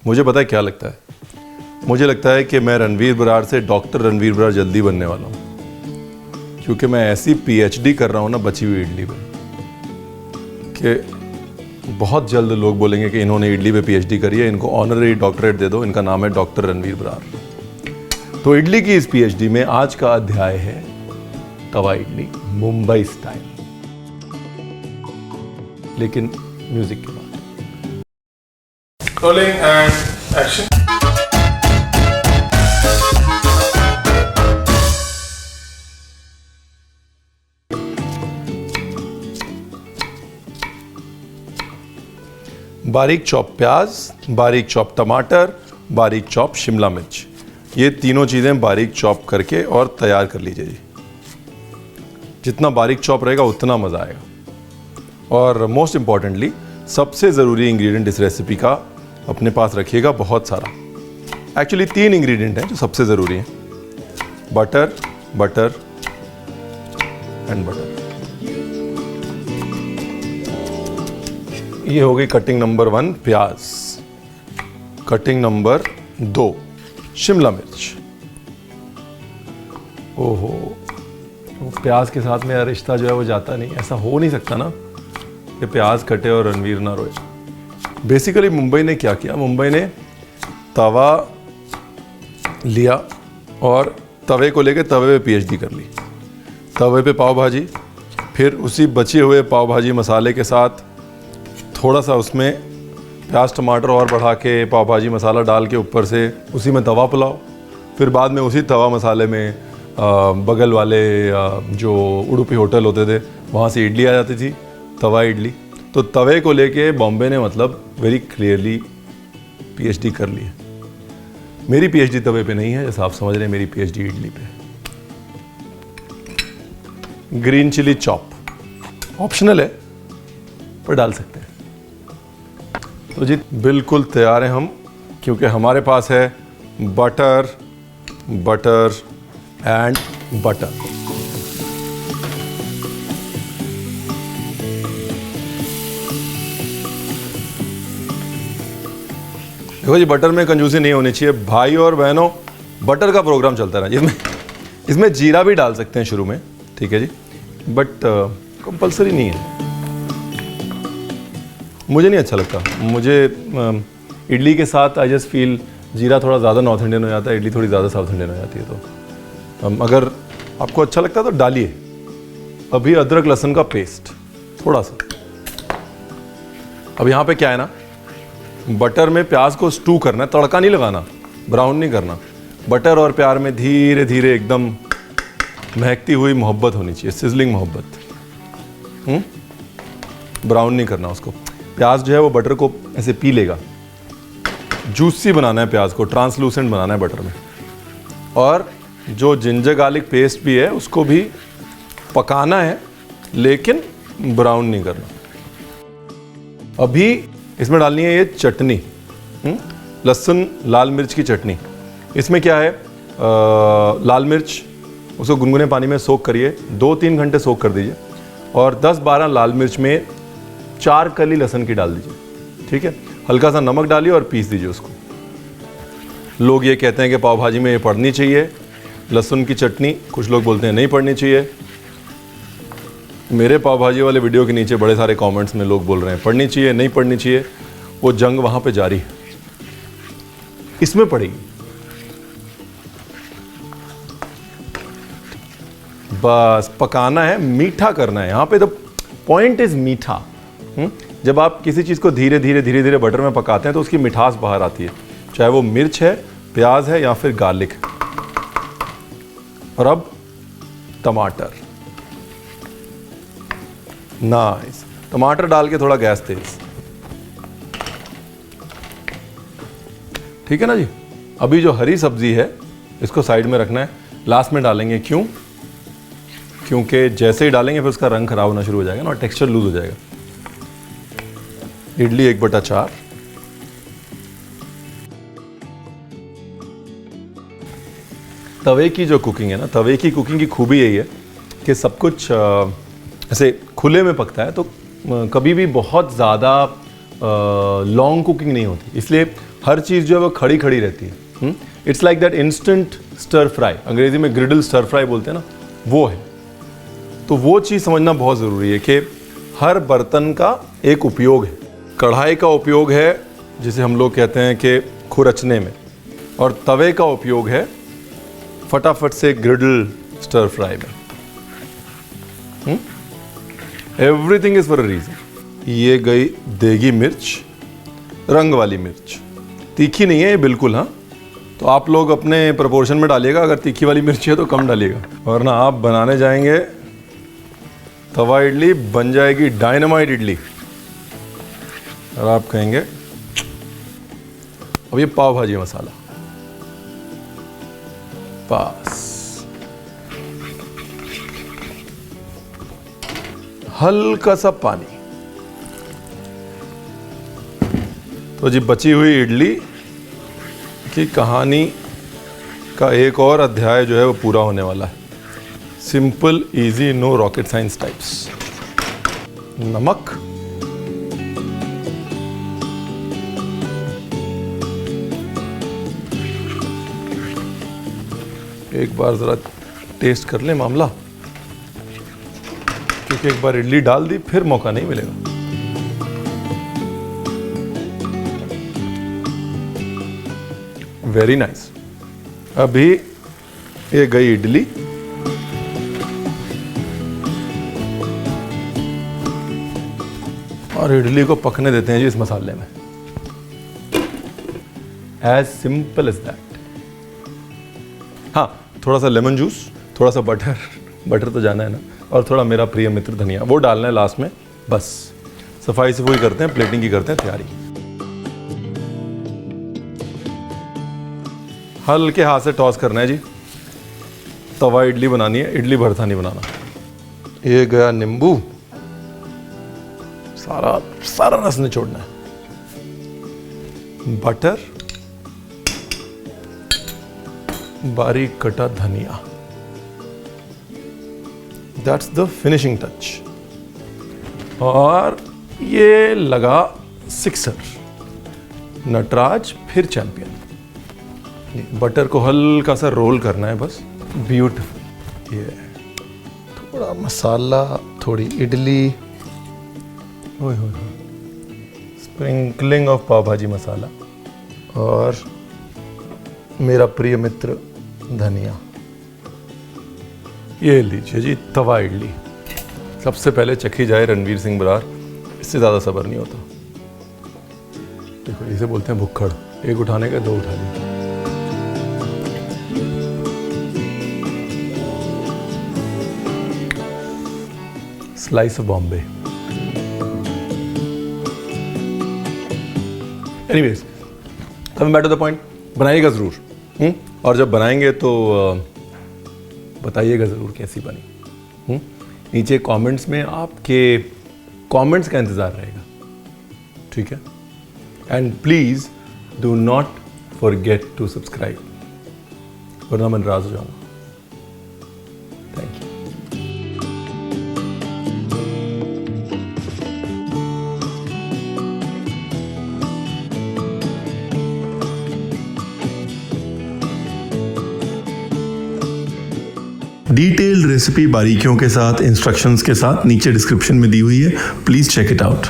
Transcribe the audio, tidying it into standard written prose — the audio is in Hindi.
मुझे पता है क्या लगता है, मुझे लगता है कि मैं रणवीर बरार से डॉक्टर रणवीर बरार जल्दी बनने वाला हूँ, क्योंकि मैं ऐसी पीएचडी कर रहा हूँ ना बची हुई इडली पर कि बहुत जल्द लोग बोलेंगे कि इन्होंने इडली पे पीएचडी करी है, इनको ऑनररी डॉक्टरेट दे दो, इनका नाम है डॉक्टर रणवीर बरार। तो इडली की इस पीएचडी में आज का अध्याय है तवा इडली मुंबई स्टाइल, लेकिन म्यूजिक के बाद। Rolling and action. बारीक चॉप प्याज, बारीक चॉप टमाटर, बारीक चॉप शिमला मिर्च, ये तीनों चीज़ें बारीक चॉप करके और तैयार कर लीजिए जी। जितना बारीक चॉप रहेगा उतना मज़ा आएगा। और मोस्ट इम्पॉर्टेंटली सबसे ज़रूरी इंग्रेडिएंट इस रेसिपी का अपने पास रखिएगा, बहुत सारा। एक्चुअली 3 इंग्रेडिएंट हैं जो सबसे ज़रूरी हैं, बटर, बटर एंड बटर। ये हो गई कटिंग नंबर 1 प्याज, कटिंग नंबर 2 शिमला मिर्च। ओहो, तो प्याज के साथ मेरा रिश्ता जो है वो जाता नहीं, ऐसा हो नहीं सकता ना कि प्याज कटे और रणवीर ना रोए। बेसिकली मुंबई ने क्या किया, मुंबई ने तवा लिया और तवे को लेके तवे पे पीएचडी कर ली। तवे पे पाव भाजी, फिर उसी बचे हुए पाव भाजी मसाले के साथ थोड़ा सा उसमें प्याज टमाटर और बढ़ा के पाव भाजी मसाला डाल के ऊपर से उसी में तवा पुलाव, फिर बाद में उसी तवा मसाले में बगल वाले जो उडुपी होटल होते थे वहाँ से इडली आ जाती थी, तवा इडली। तो तवे को लेके बॉम्बे ने मतलब वेरी क्लियरली पीएचडी कर ली है। मेरी पीएचडी तवे पे नहीं है, जैसा आप समझ रहे हैं, मेरी पीएचडी इडली पे है। ग्रीन चिली चॉप ऑप्शनल है पर डाल सकते हैं। तो जी बिल्कुल तैयार हैं हम, क्योंकि हमारे पास है बटर, बटर एंड बटर। देखो जी, बटर में कंजूसी नहीं होनी चाहिए भाई और बहनों। बटर का प्रोग्राम चलता रहा, इसमें जीरा भी डाल सकते हैं शुरू में, ठीक है जी, बट कंपलसरी नहीं है। मुझे नहीं अच्छा लगता, मुझे इडली के साथ आई जस्ट फील जीरा थोड़ा ज़्यादा नॉर्थ इंडियन हो जाता है, इडली थोड़ी ज़्यादा साउथ इंडियन हो जाती है। तो अगर आपको अच्छा लगता है तो डालिए। अभी अदरक लहसुन का पेस्ट थोड़ा सा। अब यहाँ पे क्या है ना, बटर में प्याज को स्टू करना है, तड़का नहीं लगाना, ब्राउन नहीं करना। बटर और प्याज में धीरे धीरे एकदम महकती हुई मोहब्बत होनी चाहिए, सिजलिंग मोहब्बत। ब्राउन नहीं करना उसको। प्याज जो है वो बटर को ऐसे पी लेगा, जूसी बनाना है प्याज को, ट्रांसलूसेंट बनाना है बटर में। और जो जिंजर गार्लिक पेस्ट भी है उसको भी पकाना है, लेकिन ब्राउन नहीं करना। अभी इसमें डालनी है ये चटनी, लहसुन लाल मिर्च की चटनी। इसमें क्या है, लाल मिर्च उसको गुनगुने पानी में सोक करिए, 2-3 घंटे सोक कर दीजिए, और 10-12 लाल मिर्च में 4 कली लहसुन की डाल दीजिए, ठीक है। हल्का सा नमक डालिए और पीस दीजिए उसको। लोग ये कहते हैं कि पाव भाजी में ये पड़नी चाहिए लहसुन की चटनी, कुछ लोग बोलते हैं नहीं पड़नी चाहिए। मेरे पाव भाजी वाले वीडियो के नीचे बड़े सारे कमेंट्स में लोग बोल रहे हैं पढ़नी चाहिए, नहीं पढ़नी चाहिए। वो जंग वहाँ पे जारी है, इसमें पड़ेगी। बस पकाना है, मीठा करना है। यहाँ पे तो पॉइंट इज मीठा। जब आप किसी चीज़ को धीरे धीरे बटर में पकाते हैं तो उसकी मिठास बाहर आती है, चाहे वो मिर्च है, प्याज है या फिर गार्लिक है। और अब टमाटर, नाइस, टमाटर डाल के थोड़ा गैस तेज, ठीक है ना जी। अभी जो हरी सब्जी है इसको साइड में रखना है, लास्ट में डालेंगे। क्यों? क्योंकि जैसे ही डालेंगे फिर उसका रंग खराब होना शुरू हो जाएगा ना, और टेक्सचर लूज हो जाएगा। इडली 1/4। तवे की जो कुकिंग है ना, तवे की कुकिंग की खूबी यही है कि सब कुछ ऐसे खुले में पकता है, तो कभी भी बहुत ज़्यादा लॉन्ग कुकिंग नहीं होती, इसलिए हर चीज़ जो है वो खड़ी खड़ी रहती है। It's like that instant stir fry, अंग्रेजी में ग्रिडल स्टर फ्राई बोलते हैं ना, वो है। तो वो चीज़ समझना बहुत ज़रूरी है कि हर बर्तन का एक उपयोग है। कढ़ाई का उपयोग है जिसे हम लोग कहते हैं कि खुरचने में, और तवे का उपयोग है फटाफट से ग्रिडल स्टर फ्राई में। Everything is for a reason. ये गई देगी मिर्च, रंग वाली मिर्च, तीखी नहीं है ये बिल्कुल। हाँ, तो आप लोग अपने प्रोपोर्शन में डालिएगा, अगर तीखी वाली मिर्च है तो कम डालिएगा, वरना आप बनाने जाएंगे तवा इडली, बन जाएगी डायनामाइट इडली, और आप कहेंगे। अब ये पाव भाजी मसाला, बस हल्का सा पानी। तो जी बची हुई इडली की कहानी का एक और अध्याय जो है वो पूरा होने वाला है। Simple, easy, no rocket science types. नमक, एक बार जरा टेस्ट कर ले मामला, क्योंकि एक बार इडली डाल दी फिर मौका नहीं मिलेगा। Very nice. अभी ये गई इडली, और इडली को पकने देते हैं जी इस मसाले में। As simple as that. हाँ, थोड़ा सा लेमन जूस, थोड़ा सा बटर, बटर तो जाना है ना, और थोड़ा मेरा प्रिय मित्र धनिया, वो डालना है लास्ट में। बस सफाई सफाई करते हैं, प्लेटिंग की करते हैं तैयारी। हल्के हाथ से टॉस करना है जी। तवा इडली बनानी है, इडली भरता नहीं बनाना। ये गया नींबू, सारा सारा रस निचोड़ना है। बटर, बारीक कटा धनिया, दैट्स द फिनिशिंग टच। और ये लगा सिक्सर, नटराज फिर चैंपियन। बटर को हल्का सा रोल करना है बस। ब्यूटीफुल। ये थोड़ा मसाला, थोड़ी इडली, स्प्रिंकलिंग ऑफ पाव भाजी मसाला, और मेरा प्रिय मित्र धनिया। ये लीजिए जी तवा इडली। सबसे पहले चखी जाए रणवीर सिंह बरार, इससे ज़्यादा सब्र नहीं होता। देखो इसे बोलते हैं भुक्खड़। एक उठाने का दो उठा ली। Slice of Bombay. Anyways, coming back to the point, बनाइएगा ज़रूर। और जब बनाएंगे तो बताइएगा ज़रूर कैसी बनी। नीचे कमेंट्स में आपके कमेंट्स का इंतज़ार रहेगा, ठीक है? And please do not forget to subscribe, वरना मैं नाराज़ हो जाऊँगा। Thank you. डिटेल्ड रेसिपी बारीकियों के साथ, इंस्ट्रक्शंस के साथ नीचे डिस्क्रिप्शन में दी हुई है, प्लीज़ चेक इट आउट।